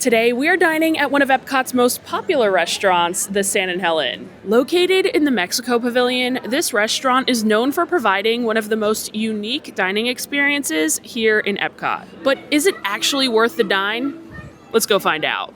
Today, we are dining at one of Epcot's most popular restaurants, the San and Helen. Located in the Mexico Pavilion, this restaurant is known for providing one of the most unique dining experiences here in Epcot. But is it actually worth the dine? Let's go find out.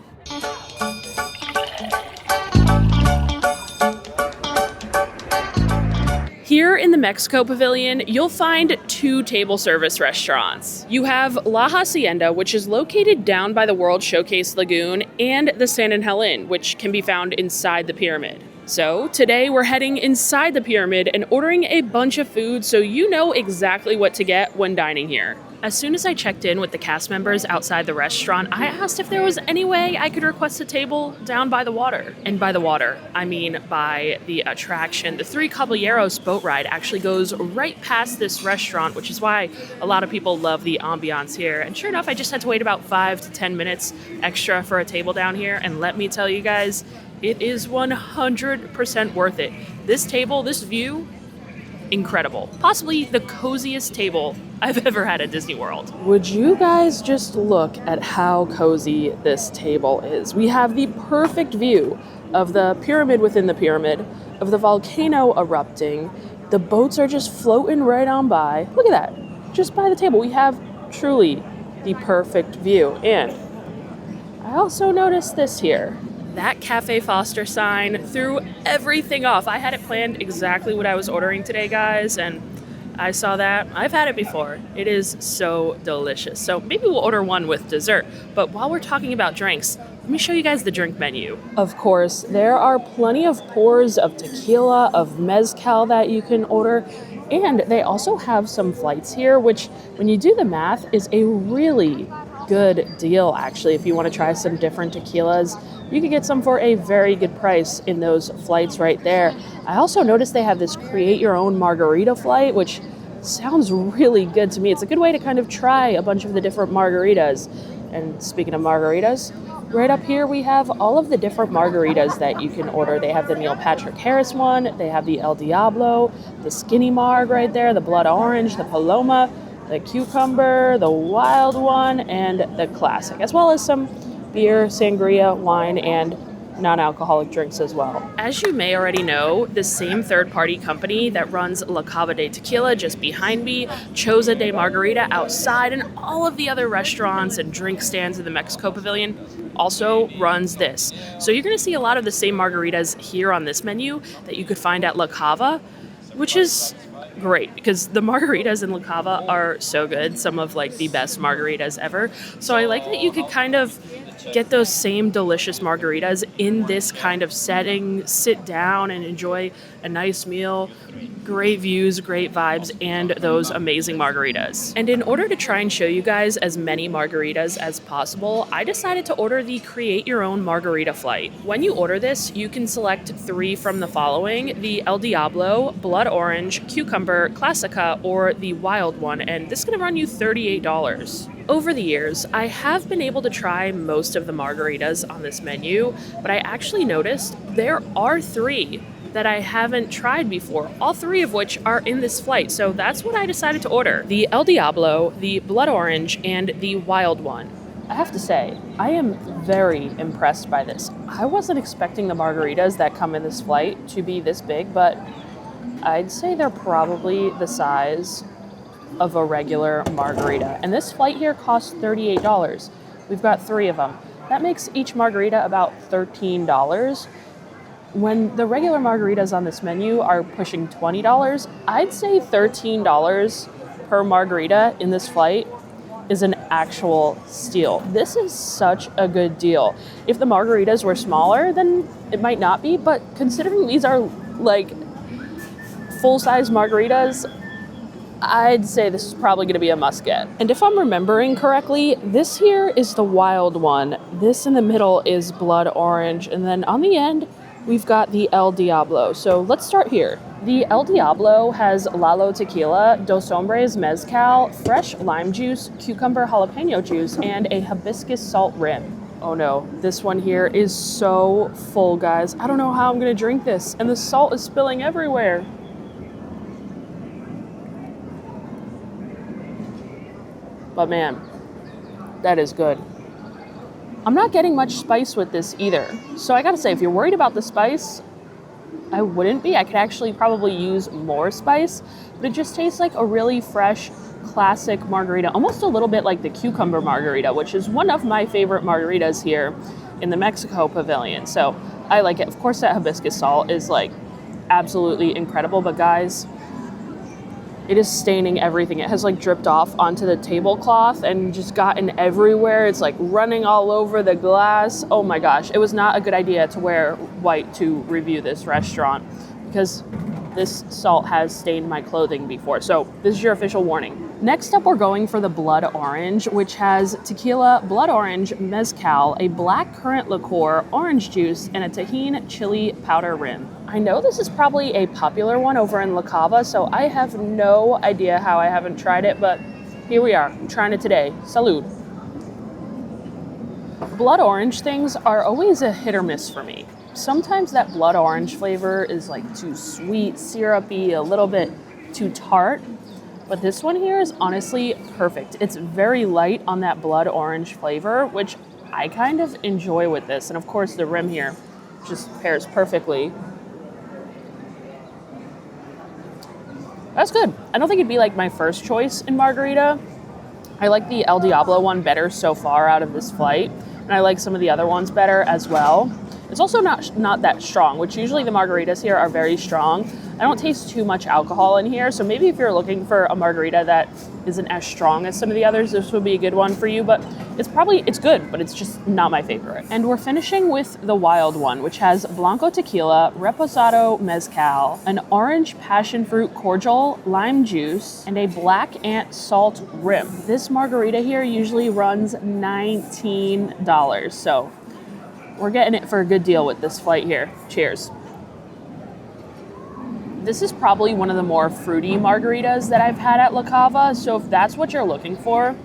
Here in the Mexico Pavilion, you'll find two table service restaurants. You have La Hacienda, which is located down by the World Showcase Lagoon, and the San and Helen, which can be found inside the pyramid. So today we're heading inside the pyramid and ordering a bunch of food so you know exactly what to get when dining here. As soon as I checked in with the cast members outside the restaurant, I asked if there was any way I could request a table down by the water. And by the water, I mean by the attraction. The Three Caballeros boat ride actually goes right past this restaurant, which is why a lot of people love the ambiance here. And sure enough, I just had to wait about 5 to 10 minutes extra for a table down here. And let me tell you guys, it is 100% worth it. This table, this view, incredible. Possibly the coziest table I've ever had at Disney World. Would you guys just look at how cozy this table is? We have the perfect view of the pyramid within the pyramid, of the volcano erupting. The boats are just floating right on by. Look at that. Just by the table, we have truly the perfect view. And I also noticed this here. That Cafe Foster sign threw everything off. I had it planned exactly what I was ordering today, guys, and I saw that. I've had it before. It is so delicious. So maybe we'll order one with dessert. But while we're talking about drinks, let me show you guys the drink menu. Of course, there are plenty of pours of tequila, of mezcal that you can order. And they also have some flights here, which when you do the math is a really good deal, actually. If you want to try some different tequilas, you could get some for a very good price in those flights right there. I also noticed they have this create your own margarita flight, which sounds really good to me. It's a good way to kind of try a bunch of the different margaritas. And speaking of margaritas, right up here we have all of the different margaritas that you can order. They have the Neil Patrick Harris one, they have the El Diablo, the Skinny Marg right there, the Blood Orange, the Paloma, the Cucumber, the Wild one, and the Classic, as well as some beer, sangria, wine, and non-alcoholic drinks as well. As you may already know, the same third-party company that runs La Cava de Tequila just behind me, Choza de Margarita outside, and all of the other restaurants and drink stands in the Mexico Pavilion also runs this. So you're going to see a lot of the same margaritas here on this menu that you could find at La Cava, which is great because the margaritas in La Cava are so good, some of like the best margaritas ever. So I like that you could kind of get those same delicious margaritas in this kind of setting, sit down and enjoy a nice meal, great views, great vibes, and those amazing margaritas. And in order to try and show you guys as many margaritas as possible, I decided to order the Create Your Own Margarita flight. When you order this, you can select 3 from the following: the El Diablo, Blood Orange, Cucumber, Classica, or the Wild one, and this is going to run you $38. Over the years, I have been able to try most of the margaritas on this menu, but I actually noticed there are 3 that I haven't tried before, all 3 of which are in this flight. So that's what I decided to order: the El Diablo, the Blood Orange, and the Wild one. I have to say, I am very impressed by this. I wasn't expecting the margaritas that come in this flight to be this big, but I'd say they're probably the size of a regular margarita. And this flight here costs $38. We've got 3 of them. That makes each margarita about $13. When the regular margaritas on this menu are pushing $20, I'd say $13 per margarita in this flight is an actual steal. This is such a good deal. If the margaritas were smaller, then it might not be, but considering these are like full-size margaritas, I'd say this is probably going to be a must get. And if I'm remembering correctly, this here is the Wild one. This in the middle is Blood Orange. And then on the end, we've got the El Diablo. So let's start here. The El Diablo has Lalo Tequila, Dos Hombres Mezcal, fresh lime juice, cucumber jalapeno juice, and a hibiscus salt rim. Oh no, this one here is so full, guys. I don't know how I'm going to drink this. And the salt is spilling everywhere. But man, that is good. I'm not getting much spice with this either. So I gotta say, if you're worried about the spice, I wouldn't be. I could actually probably use more spice, but it just tastes like a really fresh, classic margarita, almost a little bit like the cucumber margarita, which is one of my favorite margaritas here in the Mexico Pavilion. So I like it. Of course, that hibiscus salt is like absolutely incredible, but guys, it is staining everything. It has like dripped off onto the tablecloth and just gotten everywhere. It's like running all over the glass. Oh my gosh, it was not a good idea to wear white to review this restaurant because this salt has stained my clothing before. So this is your official warning. Next up, we're going for the blood orange, which has tequila, blood orange, mezcal, a black currant liqueur, orange juice, and a Tajín chili powder rim. I know this is probably a popular one over in La Cava, so I have no idea how I haven't tried it, but here we are. I'm trying it today. Salud. Blood orange things are always a hit or miss for me. Sometimes that blood orange flavor is like too sweet, syrupy, a little bit too tart. But this one here is honestly perfect. It's very light on that blood orange flavor, which I kind of enjoy with this. And of course the rim here just pairs perfectly. That's good. I don't think it'd be like my first choice in margarita. I like the El Diablo one better so far out of this flight. And I like some of the other ones better as well. It's also not that strong, which usually the margaritas here are very strong. I don't taste too much alcohol in here, so maybe if you're looking for a margarita that isn't as strong as some of the others, this would be a good one for you, but it's good, but it's just not my favorite. And we're finishing with the wild one, which has Blanco tequila, reposado mezcal, an orange passion fruit cordial, lime juice, and a black ant salt rim. This margarita here usually runs $19, so we're getting it for a good deal with this flight here. Cheers. This is probably one of the more fruity margaritas that I've had at La Cava, so if that's what you're looking for,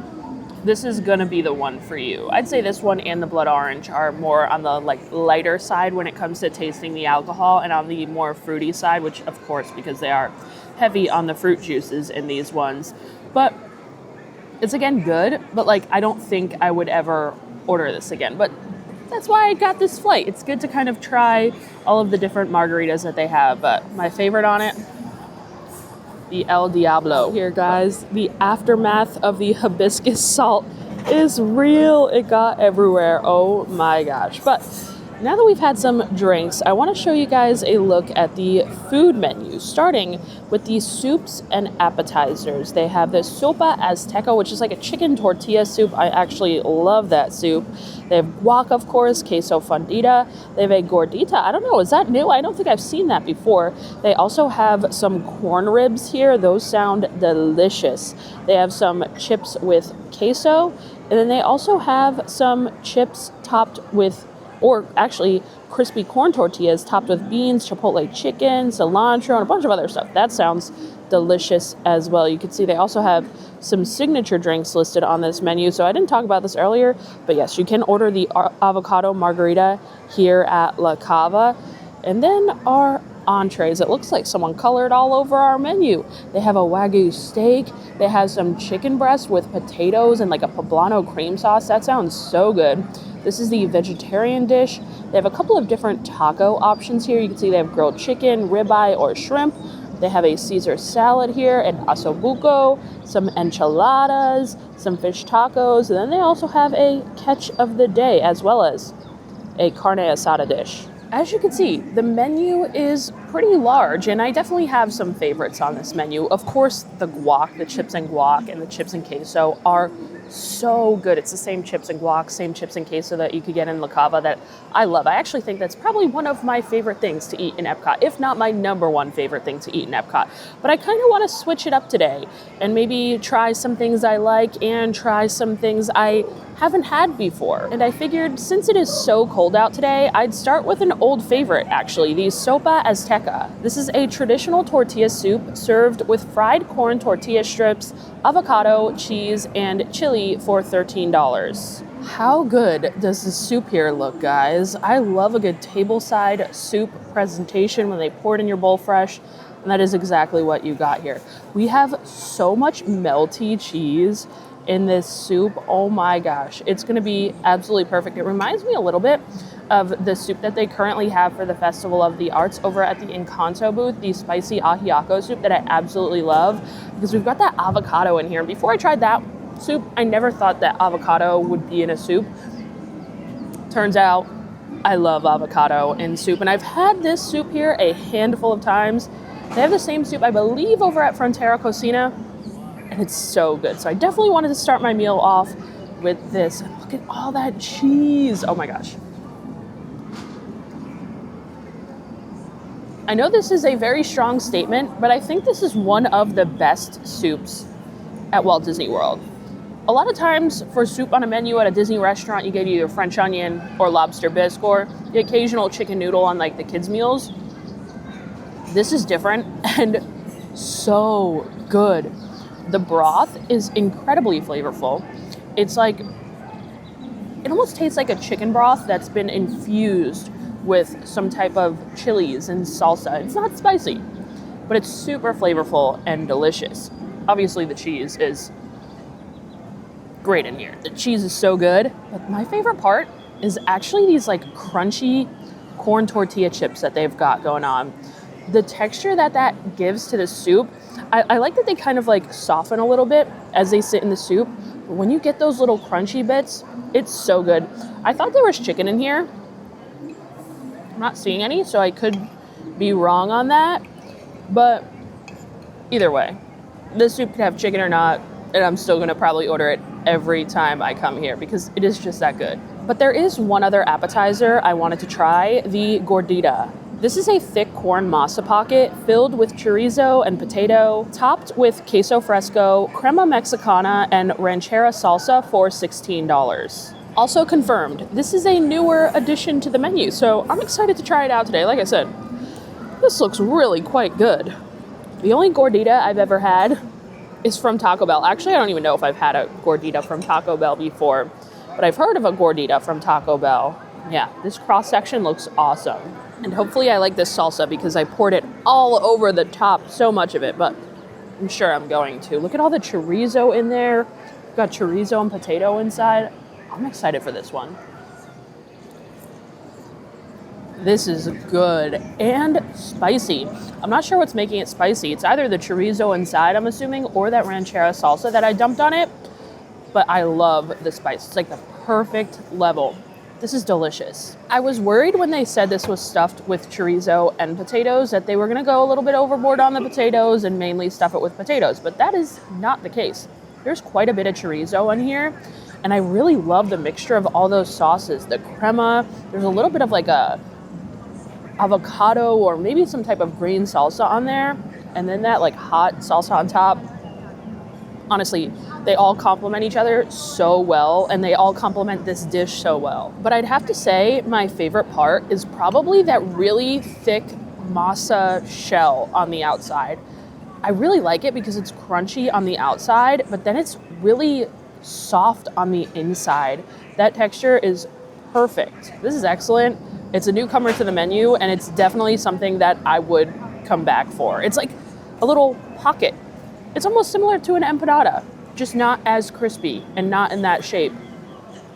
this is gonna be the one for you. I'd say this one and the blood orange are more on the like lighter side when it comes to tasting the alcohol, and on the more fruity side, which of course, because they are heavy on the fruit juices in these ones. But it's again good, but like I don't think I would ever order this again. But that's why I got this flight. It's good to kind of try all of the different margaritas that they have, but my favorite on it, the El Diablo. Here, guys, the aftermath of the hibiscus salt is real. It got everywhere. Oh my gosh. But now that we've had some drinks, I want to show you guys a look at the food menu, starting with the soups and appetizers. They have the Sopa Azteca, which is like a chicken tortilla soup. I actually love that soup. They have guac, of course, queso fundita. They have a Gordita. I don't know, is that new? I don't think I've seen that before. They also have some corn ribs here. Those sound delicious. They have some chips with queso, and then they also have some chips topped with, or actually crispy corn tortillas topped with beans, chipotle chicken, cilantro, and a bunch of other stuff. That sounds delicious as well. You can see they also have some signature drinks listed on this menu. So I didn't talk about this earlier, but yes, you can order the avocado margarita here at La Cava. And then our entrees, it looks like someone colored all over our menu. They have a Wagyu steak. They have some chicken breast with potatoes and like a poblano cream sauce. That sounds so good. This is the vegetarian dish. They have a couple of different taco options here. You can see they have grilled chicken, ribeye, or shrimp. They have a Caesar salad here, an osobuco, some enchiladas, some fish tacos, and then they also have a catch of the day as well as a carne asada dish. As you can see, the menu is pretty large, and I definitely have some favorites on this menu. Of course, the guac, the chips and guac, and the chips and queso are so good. It's the same chips and guac, same chips and queso that you could get in La Cava that I love. I actually think that's probably one of my favorite things to eat in Epcot, if not my number one favorite thing to eat in Epcot. But I kind of want to switch it up today and maybe try some things I like and try some things I haven't had before. And I figured since it is so cold out today, I'd start with an old favorite actually, the Sopa Azteca. This is a traditional tortilla soup served with fried corn tortilla strips, avocado, cheese, and chili for $13. How good does the soup here look, guys? I love a good tableside soup presentation when they pour it in your bowl fresh, and that is exactly what you got here. We have so much melty cheese in this soup. Oh my gosh, it's gonna be absolutely perfect. It reminds me a little bit of the soup that they currently have for the Festival of the Arts over at the Encanto booth, the spicy ajiaco soup that I absolutely love, because we've got that avocado in here. And before I tried that soup, I never thought that avocado would be in a soup. Turns out I love avocado in soup, and I've had this soup here a handful of times. They have the same soup, I believe, over at Frontera Cocina, and it's so good. So I definitely wanted to start my meal off with this. Look at all that cheese. Oh my gosh. I know this is a very strong statement, but I think this is one of the best soups at Walt Disney World. A lot of times for soup on a menu at a Disney restaurant, you get either French onion or lobster bisque or the occasional chicken noodle on like the kids' meals. This is different and so good. The broth is incredibly flavorful. It's like, it almost tastes like a chicken broth that's been infused with some type of chilies and salsa. It's not spicy, but it's super flavorful and delicious. Obviously the cheese is great in here. The cheese is so good, but my favorite part is actually these like crunchy corn tortilla chips that they've got going on. The texture that gives to the soup, I like that they kind of like soften a little bit as they sit in the soup. But when you get those little crunchy bits, it's so good. I thought there was chicken in here. I'm not seeing any, so I could be wrong on that. But either way, this soup could have chicken or not, and I'm still gonna probably order it every time I come here because it is just that good. But there is one other appetizer I wanted to try, the Gordita. This is a thick corn masa pocket filled with chorizo and potato, topped with queso fresco, crema mexicana, and ranchera salsa for $16. Also confirmed, this is a newer addition to the menu, so I'm excited to try it out today. Like I said, this looks really quite good. The only Gordita I've ever had is from Taco Bell. Actually, I don't even know if I've had a Gordita from Taco Bell before, but I've heard of a Gordita from Taco Bell. Yeah, this cross-section looks awesome. And hopefully I like this salsa because I poured it all over the top, so much of it, but I'm sure I'm going to. Look at all the chorizo in there. We've got chorizo and potato inside. I'm excited for this one. This is good and spicy. I'm not sure what's making it spicy. It's either the chorizo inside, I'm assuming, or that ranchera salsa that I dumped on it. But I love the spice. It's like the perfect level. This is delicious. I was worried when they said this was stuffed with chorizo and potatoes that they were gonna go a little bit overboard on the potatoes and mainly stuff it with potatoes, but that is not the case. There's quite a bit of chorizo in here, and I really love the mixture of all those sauces. The crema, there's a little bit of like a avocado or maybe some type of green salsa on there, and then that like hot salsa on top. Honestly, they all complement each other so well, and they all complement this dish so well. But I'd have to say my favorite part is probably that really thick masa shell on the outside. I really like it because it's crunchy on the outside, but then it's really soft on the inside. That texture is perfect. This is excellent. It's a newcomer to the menu, and it's definitely something that I would come back for. It's like a little pocket. It's almost similar to an empanada, just not as crispy and not in that shape.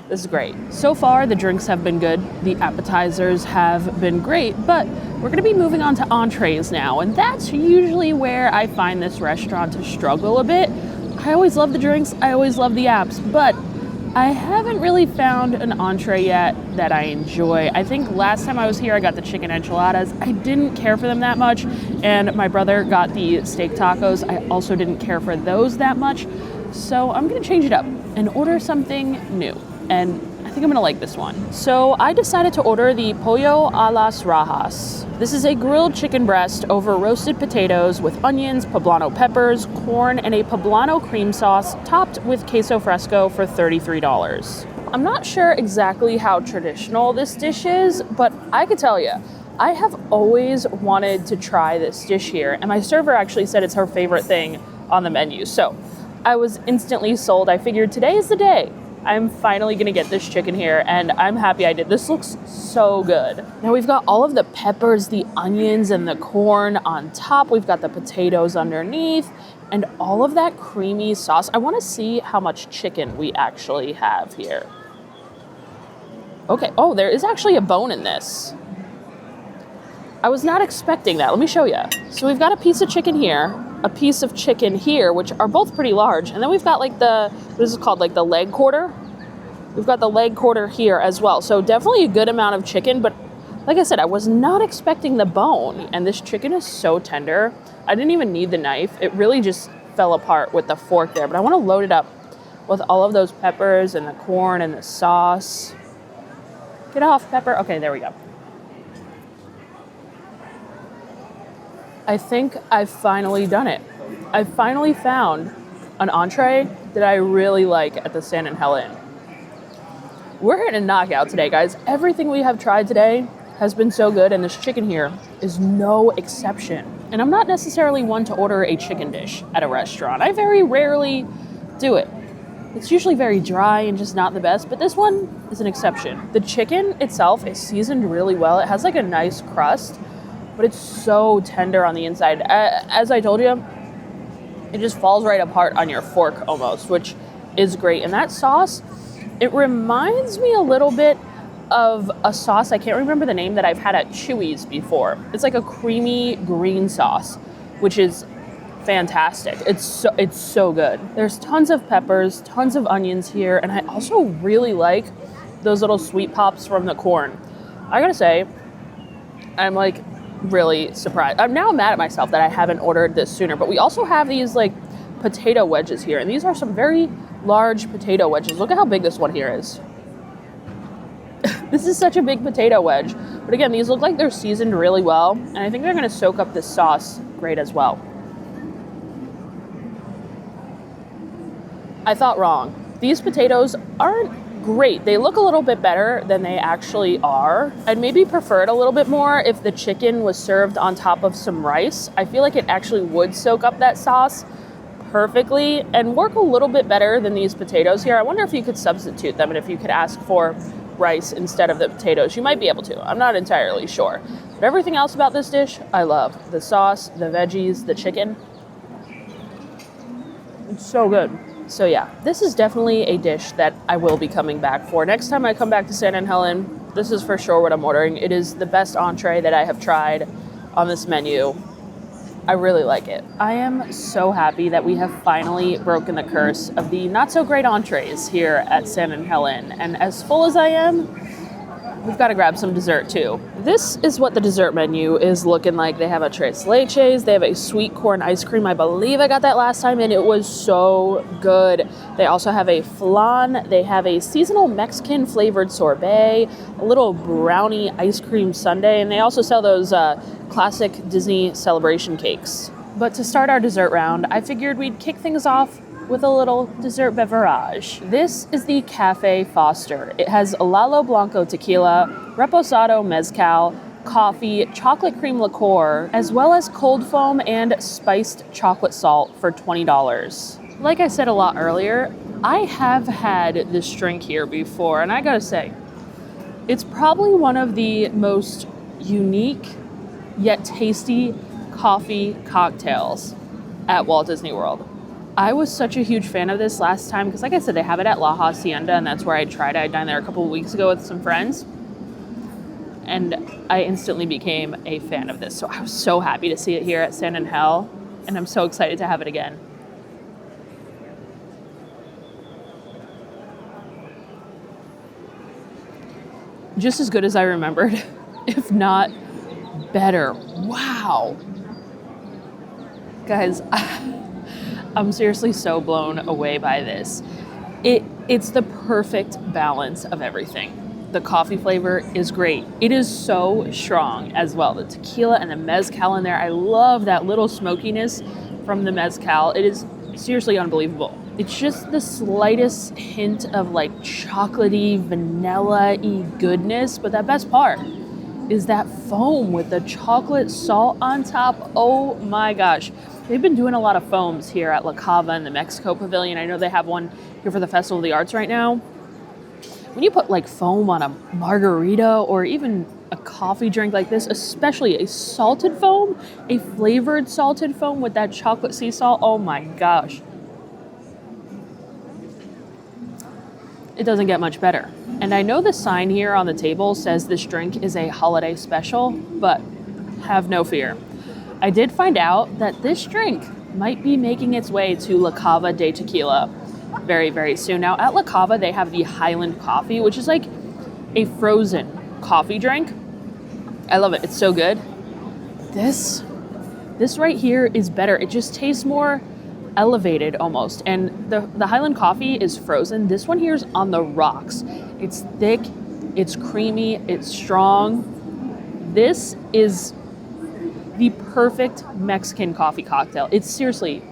This is great. So far, the drinks have been good. The appetizers have been great, but we're gonna be moving on to entrees now, and that's usually where I find this restaurant to struggle a bit. I always love the drinks, I always love the apps, but I haven't really found an entree yet that I enjoy. I think last time I was here, I got the chicken enchiladas. I didn't care for them that much, and my brother got the steak tacos. I also didn't care for those that much, so I'm gonna change it up and order something new, and I think I'm gonna like this one. So I decided to order the Pollo a las Rajas. This is a grilled chicken breast over roasted potatoes with onions, poblano peppers, corn, and a poblano cream sauce topped with queso fresco for $33. I'm not sure exactly how traditional this dish is, but I could tell you, I have always wanted to try this dish here, and my server actually said it's her favorite thing on the menu. So I was instantly sold. I figured today is the day. I'm finally gonna get this chicken here, and I'm happy I did. This looks so good. Now we've got all of the peppers, the onions, and the corn on top. We've got the potatoes underneath, And all of that creamy sauce. I want to see how much chicken we actually have here. Okay, oh, there is actually a bone in this. I was not expecting that. Let me show you. So we've got a piece of chicken here, a piece of chicken here, which are both pretty large. And then we've got like what is it called? Like the leg quarter. We've got the leg quarter here as well. So definitely a good amount of chicken, but like I said, I was not expecting the bone. And this chicken is so tender. I didn't even need the knife. It really just fell apart with the fork there. But I want to load it up with all of those peppers and the corn and the sauce. Get off, pepper. Okay, there we go. I think I've finally done it. I finally found an entree that I really like at the San Angel Inn. We're hitting a knockout today, guys. Everything we have tried today has been so good, and this chicken here is no exception. And I'm not necessarily one to order a chicken dish at a restaurant. I very rarely do it. It's usually very dry and just not the best, but this one is an exception. The chicken itself is seasoned really well. It has like a nice crust, but it's so tender on the inside. As I told you, it just falls right apart on your fork almost, which is great. And that sauce, it reminds me a little bit of a sauce, I can't remember the name, that I've had at Chewy's before. It's like a creamy green sauce, which is fantastic. It's so good. There's tons of peppers, tons of onions here, and I also really like those little sweet pops from the corn. I gotta say, I'm like really surprised. I'm now mad at myself that I haven't ordered this sooner, but we also have these like potato wedges here, and these are some very large potato wedges. Look at how big this one here is. This is such a big potato wedge. But again, these look like they're seasoned really well, and I think they're gonna soak up this sauce great as well. I thought wrong. These potatoes aren't great. They look a little bit better than they actually are. I'd maybe prefer it a little bit more if the chicken was served on top of some rice. I feel like it actually would soak up that sauce perfectly and work a little bit better than these potatoes here. I wonder if you could substitute them and if you could ask for rice instead of the potatoes. You might be able to. I'm not entirely sure. But everything else about this dish, I love. The sauce, the veggies, the chicken. It's so good. So yeah, this is definitely a dish that I will be coming back for. Next time I come back to San Angel Inn, this is for sure what I'm ordering. It is the best entree that I have tried on this menu. I really like it. I am so happy that we have finally broken the curse of the not so great entrees here at San Angel Inn. And as full as I am, we've got to grab some dessert too. This is what the dessert menu is looking like. They have a tres leches. They have a sweet corn ice cream. I believe I got that last time and it was so good. They also have a flan. They have a seasonal Mexican flavored sorbet, a little brownie ice cream sundae, and they also sell those classic Disney celebration cakes. But to start our dessert round, I figured we'd kick things off with a little dessert beverage. This is the Cafe Foster. It has Lalo Blanco tequila, reposado mezcal, coffee, chocolate cream liqueur, as well as cold foam and spiced chocolate salt for $20. Like I said a lot earlier, I have had this drink here before, and I gotta say, it's probably one of the most unique yet tasty coffee cocktails at Walt Disney World. I was such a huge fan of this last time because, like I said, they have it at La Hacienda, and that's where I tried it. I dined there a couple of weeks ago with some friends, and I instantly became a fan of this. So I was so happy to see it here at San Angel, and I'm so excited to have it again. Just as good as I remembered, if not better. Wow. Guys, I'm seriously so blown away by this. It's the perfect balance of everything. The coffee flavor is great. It is so strong as well. The tequila and the mezcal in there. I love that little smokiness from the mezcal. It is seriously unbelievable. It's just the slightest hint of like chocolatey, vanilla-y goodness. But that best part is that foam with the chocolate salt on top. Oh my gosh. They've been doing a lot of foams here at La Cava in the Mexico Pavilion. I know they have one here for the Festival of the Arts right now. When you put like foam on a margarita or even a coffee drink like this, especially a salted foam, a flavored salted foam with that chocolate sea salt, oh my gosh. It doesn't get much better. And I know the sign here on the table says this drink is a holiday special, but have no fear. I did find out that this drink might be making its way to La Cava de Tequila very, very soon. Now at La Cava, they have the Highland coffee, which is like a frozen coffee drink. I love it. It's so good. This right here is better. It just tastes more elevated almost. And the Highland coffee is frozen. This one here is on the rocks. It's thick, it's creamy, it's strong. This is the perfect Mexican coffee cocktail. It's seriously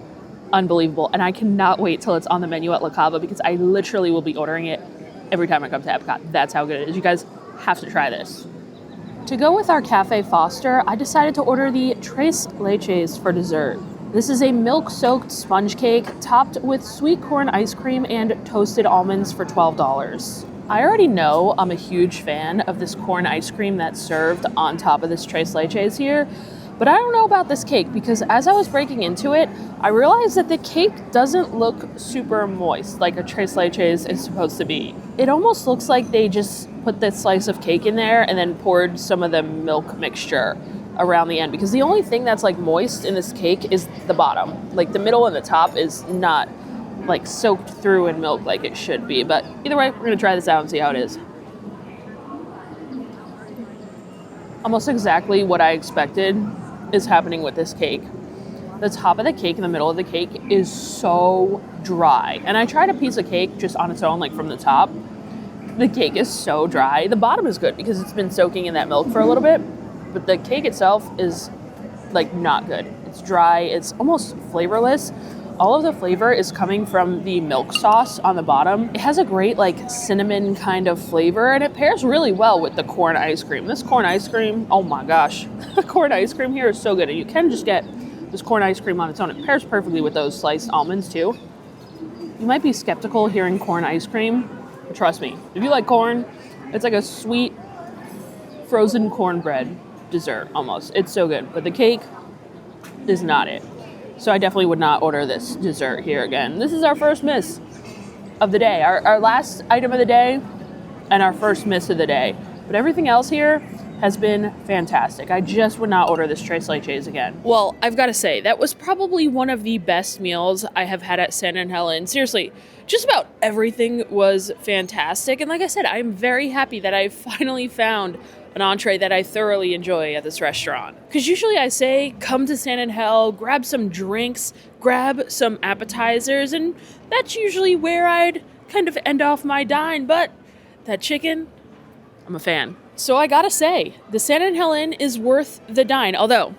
unbelievable. And I cannot wait till it's on the menu at La Cava because I literally will be ordering it every time I come to Epcot. That's how good it is. You guys have to try this. To go with our Cafe Foster, I decided to order the Tres Leches for dessert. This is a milk-soaked sponge cake topped with sweet corn ice cream and toasted almonds for $12. I already know I'm a huge fan of this corn ice cream that's served on top of this Tres Leches here, but I don't know about this cake because as I was breaking into it, I realized that the cake doesn't look super moist like a Tres Leches is supposed to be. It almost looks like they just put this slice of cake in there and then poured some of the milk mixture around the end, because the only thing that's like moist in this cake is the bottom. Like the middle and the top is not like soaked through in milk like it should be. But either way, we're gonna try this out and see how it is. Almost exactly what I expected is happening with this cake. The top of the cake and the middle of the cake is so dry. And I tried a piece of cake just on its own, like from the top. The cake is so dry. The bottom is good because it's been soaking in that milk for a little bit. But the cake itself is like not good. It's dry, it's almost flavorless. All of the flavor is coming from the milk sauce on the bottom. It has a great like cinnamon kind of flavor and it pairs really well with the corn ice cream. This corn ice cream, oh my gosh. The corn ice cream here is so good. And you can just get this corn ice cream on its own. It pairs perfectly with those sliced almonds too. You might be skeptical hearing corn ice cream. But trust me, if you like corn, it's like a sweet frozen cornbread dessert almost. It's so good, but the cake is not it. So I definitely would not order this dessert here again. This is our first miss of the day, our last item of the day and our first miss of the day. But everything else here has been fantastic. I just would not order this Tres Leches again. Well, I've got to say, that was probably one of the best meals I have had at San Helen. Seriously, just about everything was fantastic. And like I said, I'm very happy that I finally found an entree that I thoroughly enjoy at this restaurant. Because usually I say, come to San Helen, grab some drinks, grab some appetizers, and that's usually where I'd kind of end off my dine. But that chicken, I'm a fan. So I gotta say, the San Helen is worth the dine, although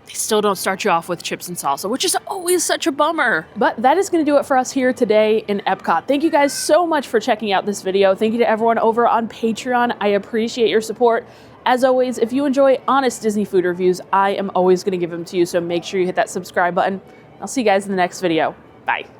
they still don't start you off with chips and salsa, which is always such a bummer. But that is going to do it for us here today in Epcot. Thank you guys so much for checking out this video. Thank you to everyone over on Patreon. I appreciate your support. As always, if you enjoy honest Disney food reviews, I am always going to give them to you, so make sure you hit that subscribe button. I'll see you guys in the next video. Bye.